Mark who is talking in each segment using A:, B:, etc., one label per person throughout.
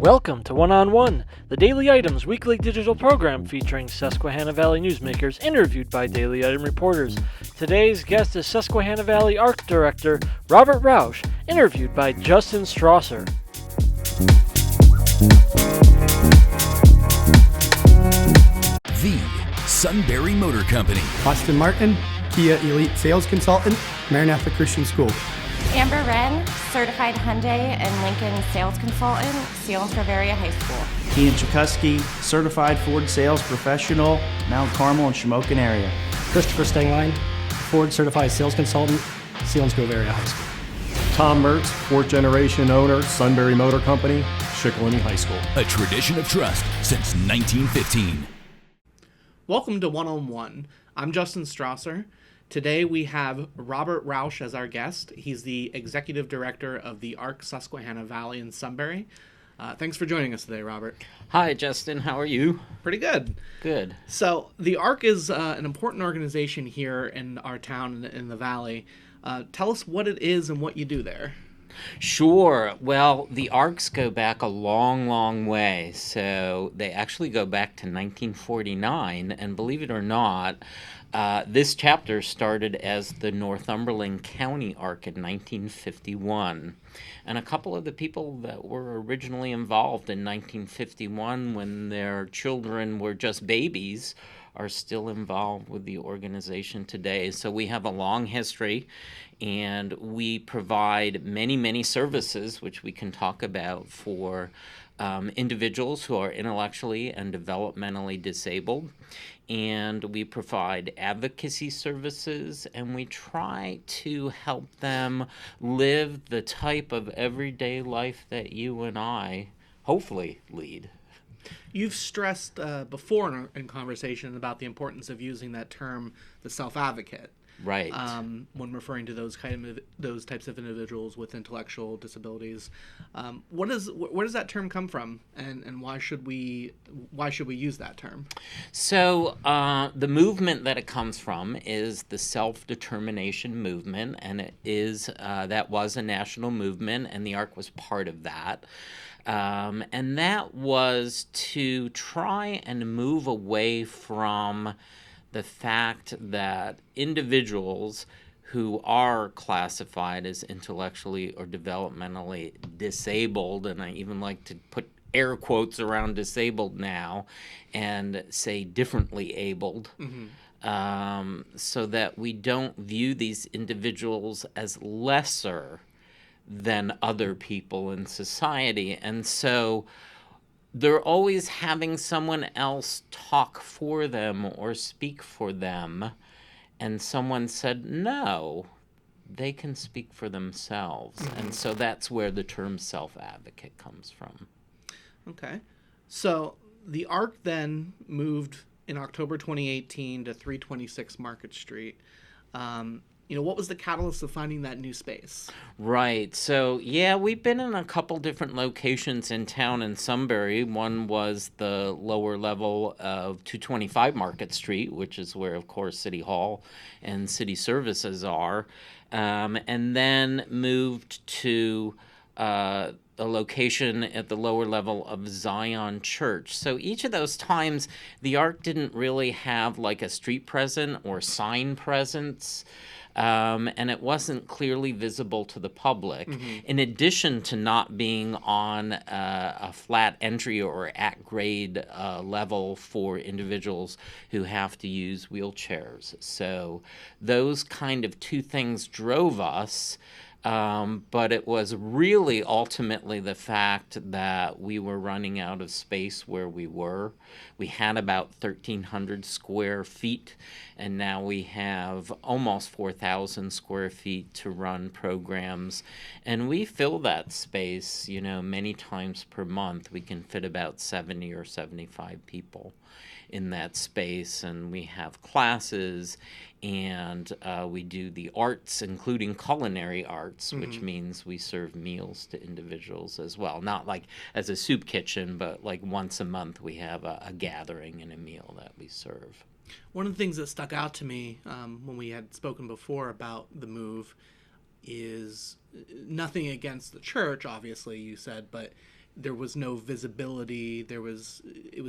A: Welcome to One on One, the Daily Items weekly digital program featuring Susquehanna Valley newsmakers interviewed by Daily Item reporters. Today's guest is Susquehanna Valley ARC Director Robert Roush, interviewed by Justin Strawser.
B: The Sunbury Motor Company.
C: Austin Martin, Kia Elite Sales Consultant, Maranatha Christian School.
D: Amber Wren, Certified Hyundai and Lincoln Sales Consultant, Selinsgrove Area High School.
E: Ian Chakosky, Certified Ford Sales Professional, Mount Carmel and Shamokin area.
F: Christopher Stengline, Ford Certified Sales Consultant, Selinsgrove Area High School.
G: Tom Mertz, fourth generation owner, Sunbury Motor Company, Shikellamy High School.
B: A tradition of trust since 1915.
H: Welcome to One on One. I'm Justin Strawser. Today we have Robert Roush as our guest. He's the Executive Director of the ARC Susquehanna Valley in Sunbury. Thanks for joining us today, Robert.
I: Hi, Justin. How are you?
H: Pretty good.
I: Good.
H: So the ARC is an important organization here in our town in the Valley. Tell us what it is and what you do there.
I: Sure. Well, the ARCs go back a long, long way. So they actually go back to 1949, and believe it or not, this chapter started as the Northumberland County ARC in 1951. And a couple of the people that were originally involved in 1951 when their children were just babies are still involved with the organization today. So we have a long history, and we provide many, many services, which we can talk about for individuals who are intellectually and developmentally disabled. And we provide advocacy services, and we try to help them live the type of everyday life that you and I hopefully lead.
H: You've stressed before in conversation about the importance of using that term, the self-advocate.
I: Right.
H: When referring to those types of individuals with intellectual disabilities, where does that term come from, and why should we use that term?
I: So the movement that it comes from is the self-determination movement, and it is that was a national movement, and the ARC was part of that. And that was to try and move away from the fact that individuals who are classified as intellectually or developmentally disabled, and I even like to put air quotes around disabled now and say differently abled, so that we don't view these individuals as lesser than other people in society. And so they're always having someone else talk for them or speak for them. And someone said, no, they can speak for themselves. And so that's where the term self-advocate comes from.
H: Okay. So the ARC then moved in October 2018 to 326 Market Street. What was the catalyst of finding that new space?
I: Right. So, yeah, we've been in a couple different locations in town in Sunbury. One was the lower level of 225 Market Street, which is where, of course, City Hall and city services are, and then moved to a location at the lower level of Zion Church. So each of those times, the ARC didn't really have like a street presence or sign presence. And it wasn't clearly visible to the public, in addition to not being on a flat entry or at grade level for individuals who have to use wheelchairs. So those kind of two things drove us. But it was really ultimately the fact that we were running out of space where we were. We had about 1,300 square feet, and now we have almost 4,000 square feet to run programs. And we fill that space, many times per month. We can fit about 70 or 75 people in that space, and we have classes, and we do the arts, including culinary arts, which means we serve meals to individuals as well. Not like as a soup kitchen, but like once a month we have a gathering and a meal that we serve.
H: One of the things that stuck out to me when we had spoken before about the move is nothing against the church, obviously, you said, but there was no visibility. It was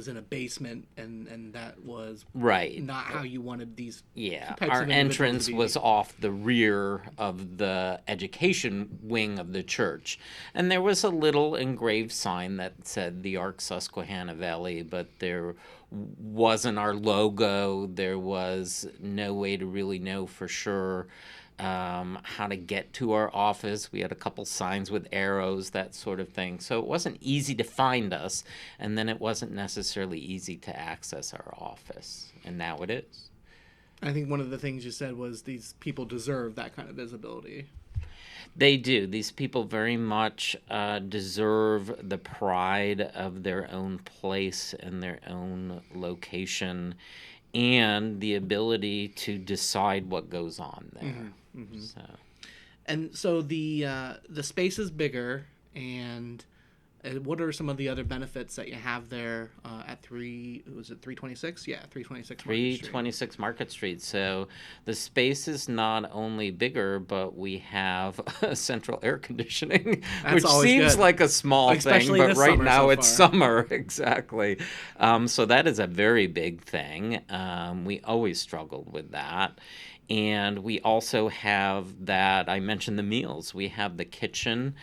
H: in a basement, and that was
I: right.
H: not how you wanted these.
I: Yeah,
H: types
I: our
H: of individuals
I: entrance
H: to be.
I: was off the rear of the education wing of the church. And there was a little engraved sign that said the ARC Susquehanna Valley, but there wasn't our logo. There was no way to really know for sure how to get to our office. We had a couple signs with arrows, that sort of thing. So it wasn't easy to find us, and then it wasn't necessarily easy to access our office. And now it is.
H: I think one of the things you said was these people deserve that kind of visibility.
I: They do. These people very much deserve the pride of their own place and their own location, and the ability to decide what goes on there.
H: And so the space is bigger, and what are some of the other benefits that you have there at 326? Yeah, 326
I: 326 Market Street. So the space is not only bigger, but we have central air conditioning, which seems
H: good.
I: like a small
H: Especially
I: thing, but
H: this
I: right
H: summer
I: now
H: so
I: it's
H: far.
I: summer. Exactly. So that is a very big thing. We always struggled with that. And we also have that, I mentioned the meals. We have the kitchen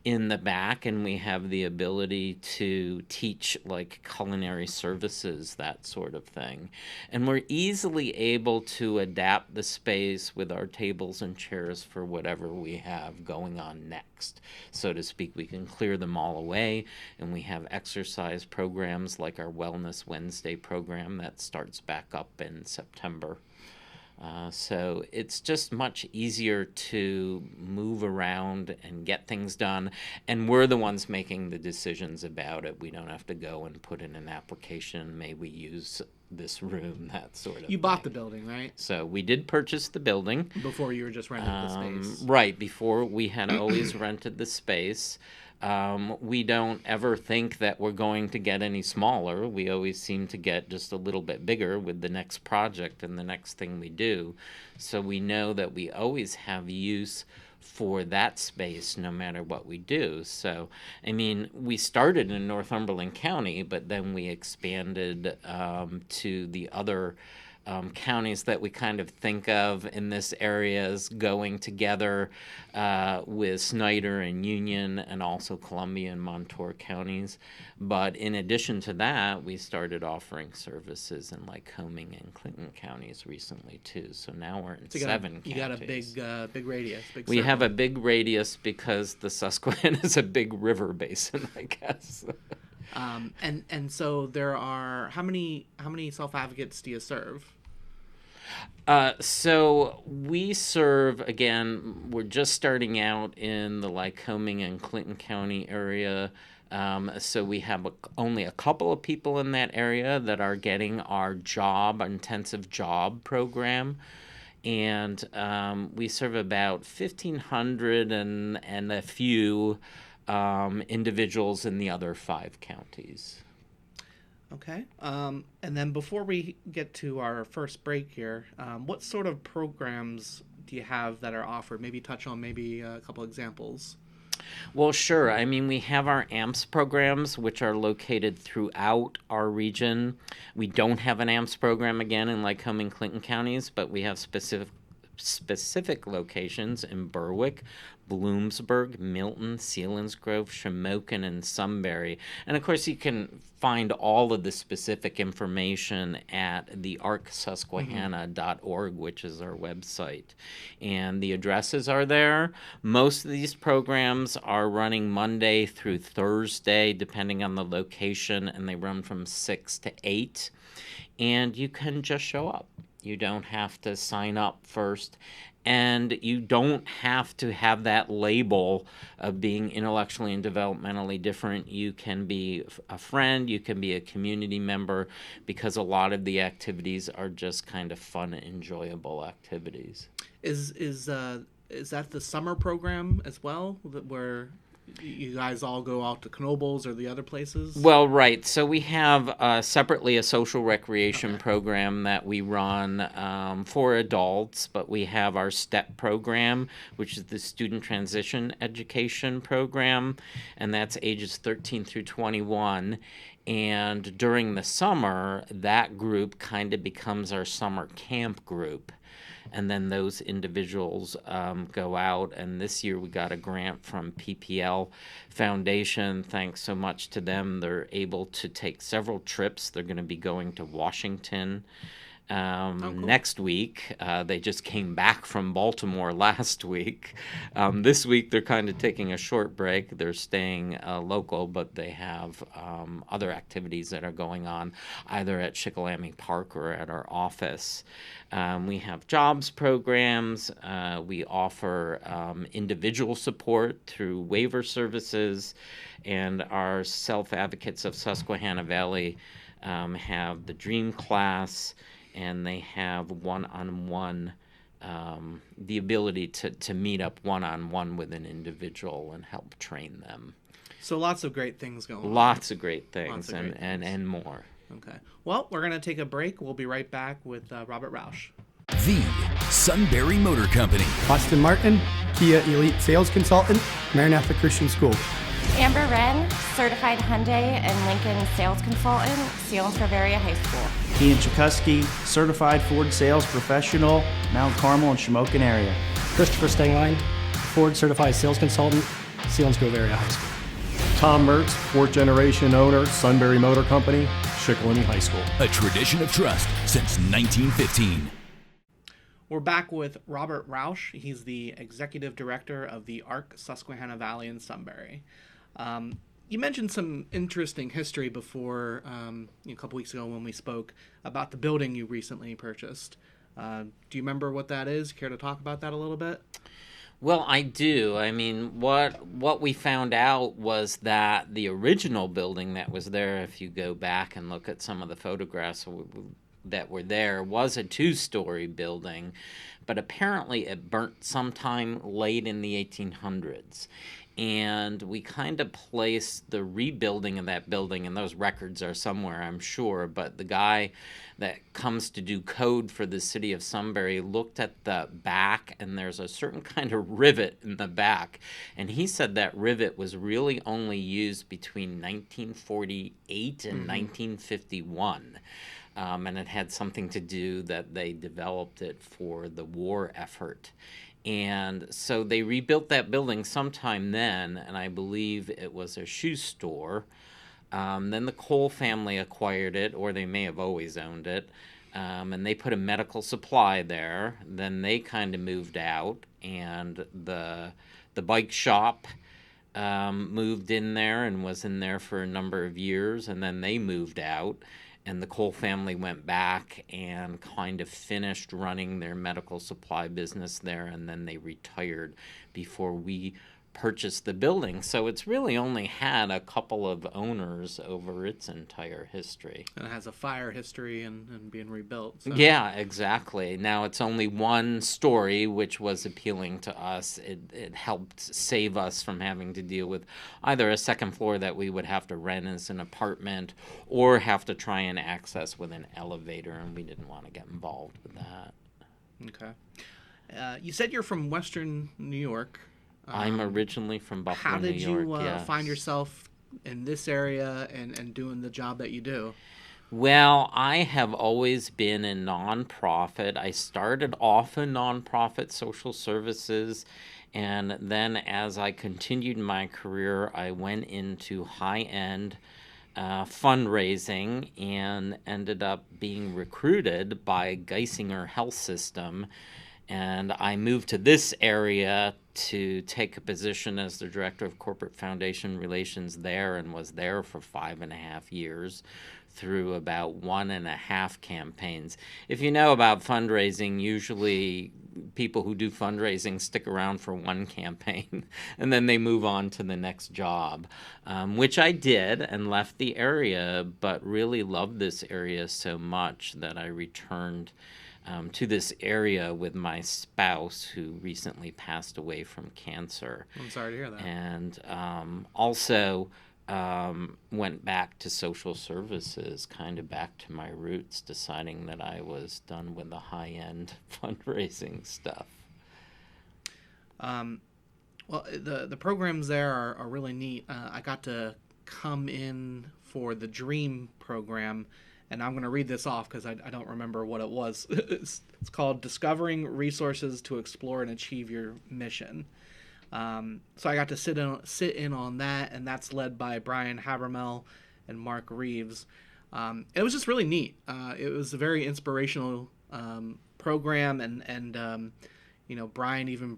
I: in the back, and we have the ability to teach like culinary services, that sort of thing. And we're easily able to adapt the space with our tables and chairs for whatever we have going on next, so to speak. We can clear them all away, and we have exercise programs like our Wellness Wednesday program that starts back up in September. So it's just much easier to move around and get things done, and we're the ones making the decisions about it. We don't have to go and put in an application, may we use this room, that sort of thing.
H: You bought the building, right?
I: So we did purchase the building.
H: Before you were just renting the space.
I: Right, before we had always rented the space. We don't ever think that we're going to get any smaller. We always seem to get just a little bit bigger with the next project and the next thing we do. So we know that we always have use for that space no matter what we do. So, I mean, we started in Northumberland County, but then we expanded to the other counties that we kind of think of in this area as going together with Snyder and Union, and also Columbia and Montour counties. But in addition to that, we started offering services in Lycoming and Clinton counties recently too. So now we're in 7 counties.
H: You got a big radius.
I: We have a big radius because the Susquehanna is a big river basin, I guess.
H: And so there are how many self-advocates do you serve?
I: So we serve, again, we're just starting out in the Lycoming and Clinton County area. So we have only a couple of people in that area that are getting our intensive job program. And we serve about 1,500 and a few individuals in the other 5 counties.
H: Okay. And then before we get to our first break here, what sort of programs do you have that are offered? Maybe touch on a couple examples.
I: Well, sure. I mean, we have our AMPS programs, which are located throughout our region. We don't have an AMPS program, again, in Lycoming, Clinton counties, but we have specific locations in Berwick, Bloomsburg, Milton, Selinsgrove, Shamokin, and Sunbury. And of course, you can find all of the specific information at the arcsusquehanna.org, which is our website. And the addresses are there. Most of these programs are running Monday through Thursday, depending on the location, and they run from 6 to 8. And you can just show up. You don't have to sign up first, and you don't have to have that label of being intellectually and developmentally different. You can be a friend, you can be a community member, because a lot of the activities are just kind of fun, enjoyable activities.
H: Is that the summer program as well, where you guys all go out to Knoebels or the other places?
I: Well, right. So we have separately a social recreation program that we run for adults, but we have our STEP program, which is the Student Transition Education Program, and that's ages 13 through 21. And during the summer, that group kind of becomes our summer camp group. And then those individuals go out, and this year we got a grant from PPL Foundation. Thanks so much to them. They're able to take several trips. They're going to be going to Washington cool. Next week. They just came back from Baltimore last week. This week they're kind of taking a short break. They're staying local, but they have other activities that are going on either at Shikellamy Park or at our office. We have jobs programs. We offer individual support through waiver services, and our self-advocates of Susquehanna Valley have the Dream Class, and they have one-on-one, the ability to meet up one-on-one with an individual and help train them.
H: So lots of great things going on.
I: Lots of great things, and more.
H: Okay. Well, we're going to take a break. We'll be right back with Robert Roush.
B: The Sunbury Motor Company.
C: Austin Martin, Kia Elite Sales Consultant, Maranatha Christian School.
D: Amber Wren, certified Hyundai and Lincoln sales consultant, Sealands Bavaria High School.
E: Ian Chakosky, certified Ford sales professional, Mount Carmel and Shamokin area.
F: Christopher Stengline, Ford certified sales consultant, Sealands Bavaria High School.
G: Tom Mertz, fourth generation owner, Sunbury Motor Company, Shikellamy High School.
B: A tradition of trust since 1915.
H: We're back with Robert Roush. He's the executive director of the ARC Susquehanna Valley in Sunbury. You mentioned some interesting history before, a couple weeks ago when we spoke about the building you recently purchased. Do you remember what that is? Care to talk about that a little bit?
I: Well, I do. I mean, what we found out was that the original building that was there, if you go back and look at some of the photographs that were there, was a two-story building, but apparently it burnt sometime late in the 1800s. And we kind of placed the rebuilding of that building, and those records are somewhere, I'm sure, but the guy that comes to do code for the city of Sunbury looked at the back, and there's a certain kind of rivet in the back, and he said that rivet was really only used between 1948 and 1951. And it had something to do that they developed it for the war effort. And so they rebuilt that building sometime then, and I believe it was a shoe store. Then the Cole family acquired it, or they may have always owned it, and they put a medical supply there. Then they kind of moved out, and the bike shop moved in there and was in there for a number of years, and then they moved out. And the Cole family went back and kind of finished running their medical supply business there, and then they retired before we purchased the building. So it's really only had a couple of owners over its entire history.
H: And it has a fire history and being rebuilt. So.
I: Yeah, exactly. Now it's only one story, which was appealing to us. It helped save us from having to deal with either a second floor that we would have to rent as an apartment or have to try and access with an elevator, and we didn't want to get involved with that.
H: Okay. You said you're from Western New York.
I: I'm originally from Buffalo, New York.
H: How did you find yourself in this area and doing the job that you do?
I: Well, I have always been a nonprofit. I started off in nonprofit social services, and then as I continued my career, I went into high-end fundraising and ended up being recruited by Geisinger Health System. And I moved to this area to take a position as the director of corporate foundation relations there, and was there for 5.5 years through about 1.5 campaigns. If you know about fundraising, usually people who do fundraising stick around for one campaign and then they move on to the next job, which I did and left the area, but really loved this area so much that I returned to this area with my spouse, who recently passed away from cancer.
H: I'm sorry to hear that.
I: And also went back to social services, kind of back to my roots, deciding that I was done with the high-end fundraising stuff.
H: Well, the programs there are really neat. I got to come in for the DREAM program, and I'm going to read this off because I don't remember what it was. It's called Discovering Resources to Explore and Achieve Your Mission. So I got to sit in on that, and that's led by Brian Habermel and Mark Reeves. It was just really neat. It was a very inspirational program, and Brian even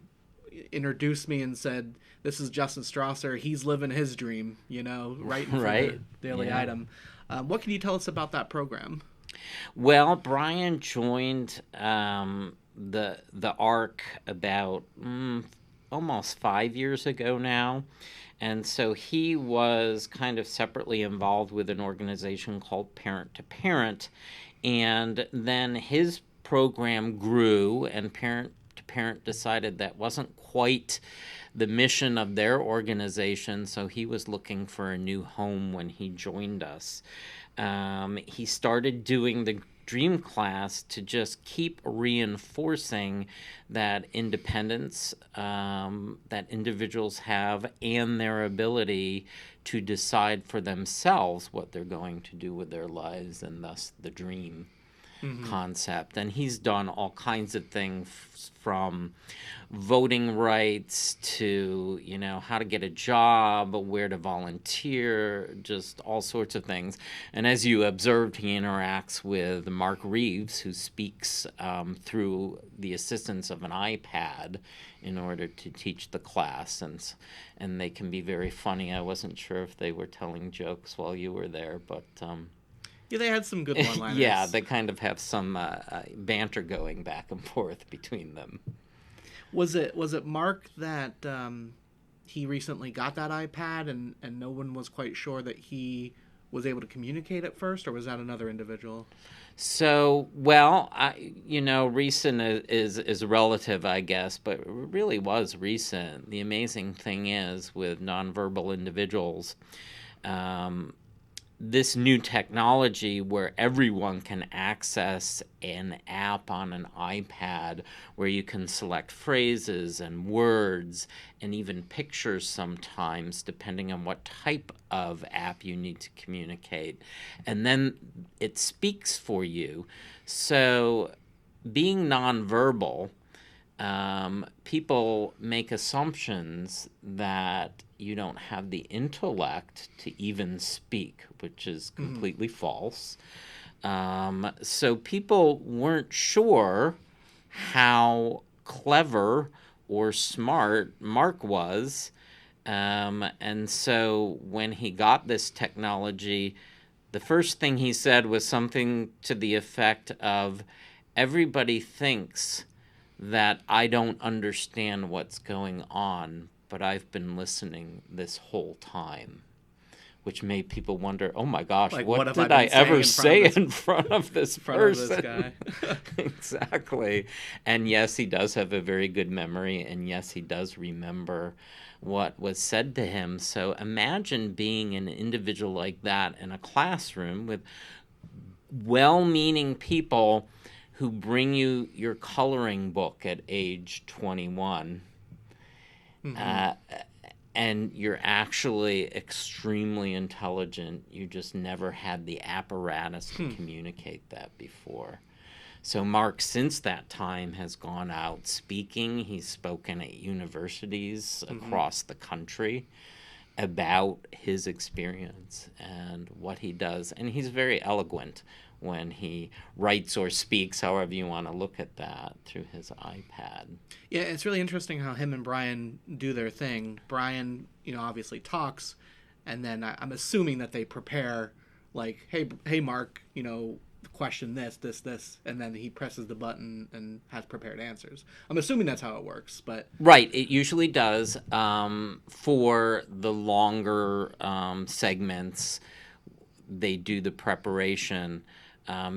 H: introduced me and said, "This is Justin Strawser. He's living his dream," right in front of the daily item. What can you tell us about that program?
I: Well, Brian joined the ARC about almost 5 years ago now. And so he was kind of separately involved with an organization called Parent to Parent. And then his program grew, and Parent to Parent decided that wasn't quite the mission of their organization, so he was looking for a new home when he joined us. He started doing the DREAM class to just keep reinforcing that independence that individuals have, and their ability to decide for themselves what they're going to do with their lives, and thus the DREAM concept. And he's done all kinds of things, from voting rights to, how to get a job, where to volunteer, just all sorts of things. And as you observed, he interacts with Mark Reeves, who speaks through the assistance of an iPad in order to teach the class. And they can be very funny. I wasn't sure if they were telling jokes while you were there, but
H: yeah, they had some good one-liners.
I: Yeah, they kind of have some banter going back and forth between them.
H: Was it Mark that he recently got that iPad and no one was quite sure that he was able to communicate at first, or was that another individual?
I: So, well, recent is relative, I guess, but it really was recent. The amazing thing is, with nonverbal individuals, this new technology where everyone can access an app on an iPad where you can select phrases and words and even pictures sometimes, depending on what type of app you need to communicate. And then it speaks for you. So being nonverbal, people make assumptions that you don't have the intellect to even speak, which is completely false. So people weren't sure how clever or smart Mark was. And so when he got this technology, the first thing he said was something to the effect of, "Everybody thinks that I don't understand what's going on, but I've been listening this whole time," which made people wonder, oh my gosh,
H: like,
I: what did I ever say in front of this person?
H: Of this guy.
I: Exactly. And yes, he does have a very good memory, and yes, he does remember what was said to him. So imagine being an individual like that in a classroom with well-meaning people who bring you your coloring book at age 21. And you're actually extremely intelligent. You just never had the apparatus to communicate that before. So Mark, since that time, has gone out speaking. He's spoken at universities across the country about his experience and what he does. And he's very eloquent when he writes or speaks, however you want to look at that, through his iPad.
H: Yeah, it's really interesting how him and Brian do their thing. Brian, obviously talks, and then I'm assuming that they prepare, like, hey, Mark, question this, and then he presses the button and has prepared answers. I'm assuming that's how it works, but...
I: Right, it usually does. For the longer segments, they do the preparation.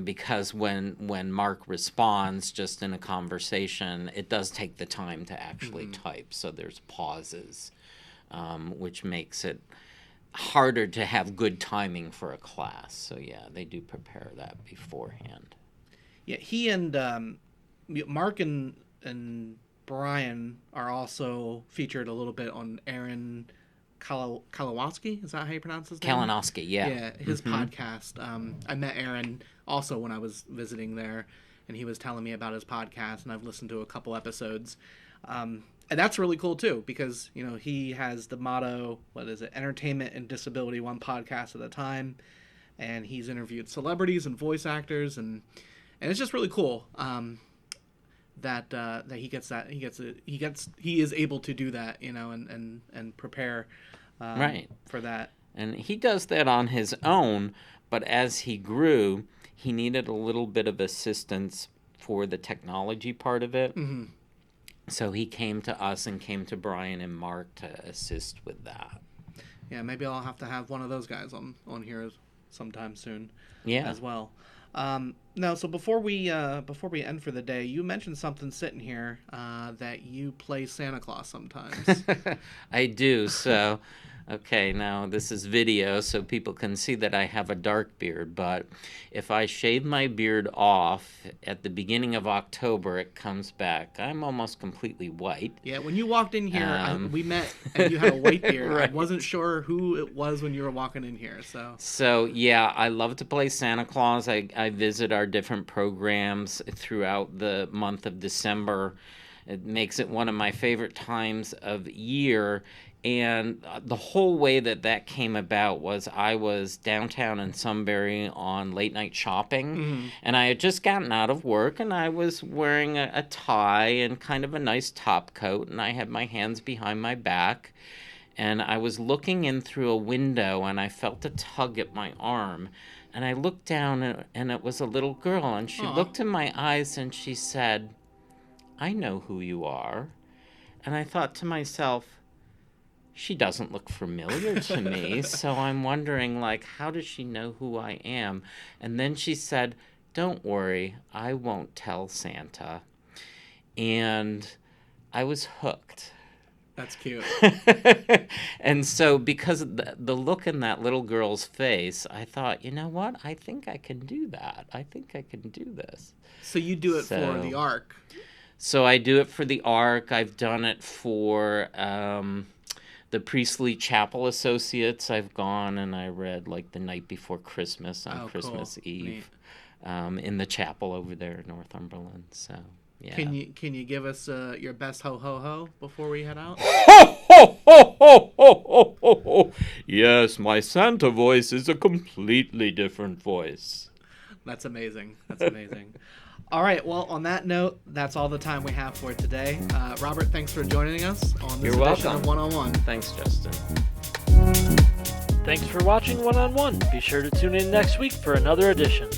I: because when Mark responds just in a conversation, it does take the time to actually type. So there's pauses, which makes it harder to have good timing for a class. So yeah, they do prepare that beforehand.
H: Yeah, he and Mark and Brian are also featured a little bit on Aaron Kalawowski. Is that how you pronounce his name?
I: Kalinowski, yeah.
H: Yeah, his podcast. I met Aaron also when I was visiting there, and he was telling me about his podcast, and I've listened to a couple episodes. And that's really cool, too, because, you know, he has the motto, what is it, entertainment and disability, one podcast at a time, and he's interviewed celebrities and voice actors, and it's just really cool that he is able to do that, you know, and prepare
I: right
H: for that.
I: And he does that on his own, but as he grew, he needed a little bit of assistance for the technology part of it.
H: Mm-hmm.
I: So he came to us and came to Brian and Mark to assist with that.
H: Yeah, maybe I'll have to have one of those guys on here sometime soon.
I: Yeah.
H: As well. No, so before we end for the day, you mentioned something sitting here that you play Santa Claus sometimes.
I: I do. So, okay, now this is video, so people can see that I have a dark beard. But if I shave my beard off at the beginning of October, it comes back. I'm almost completely white.
H: Yeah, when you walked in here, we met, and you had a white beard.
I: Right.
H: I wasn't sure who it was when you were walking in here.
I: So yeah, I love to play Santa Claus. I visit our different programs throughout the month of December. It makes it one of my favorite times of year. And the whole way that came about was I was downtown in Sunbury on late night shopping, and I had just gotten out of work, and I was wearing a tie and kind of a nice top coat, and I had my hands behind my back, and I was looking in through a window, and I felt a tug at my arm, and I looked down, and it was a little girl, and she looked in my eyes, and she said, "I know who you are." And I thought to myself, she doesn't look familiar to me, so I'm wondering, like, how does she know who I am? And then she said, "Don't worry, I won't tell Santa." And I was hooked.
H: That's cute.
I: And so because of the look in that little girl's face, I thought, you know what? I think I can do that. I think I can do this.
H: So you do it for the ARC.
I: So I do it for the ARC. I've done it for the Priestley Chapel Associates. I've gone and I read like the night before Christmas on Christmas Eve in the chapel over there in Northumberland. So yeah.
H: Can you give us your best ho ho ho before we head out?
I: Ho ho ho ho ho ho ho! Yes, my Santa voice is a completely different voice.
H: That's amazing. That's amazing. All right, well, on that note, that's all the time we have for today. Robert, thanks for joining us on this edition of One-on-One.
I: Thanks, Justin.
A: Thanks for watching One-on-One. Be sure to tune in next week for another edition.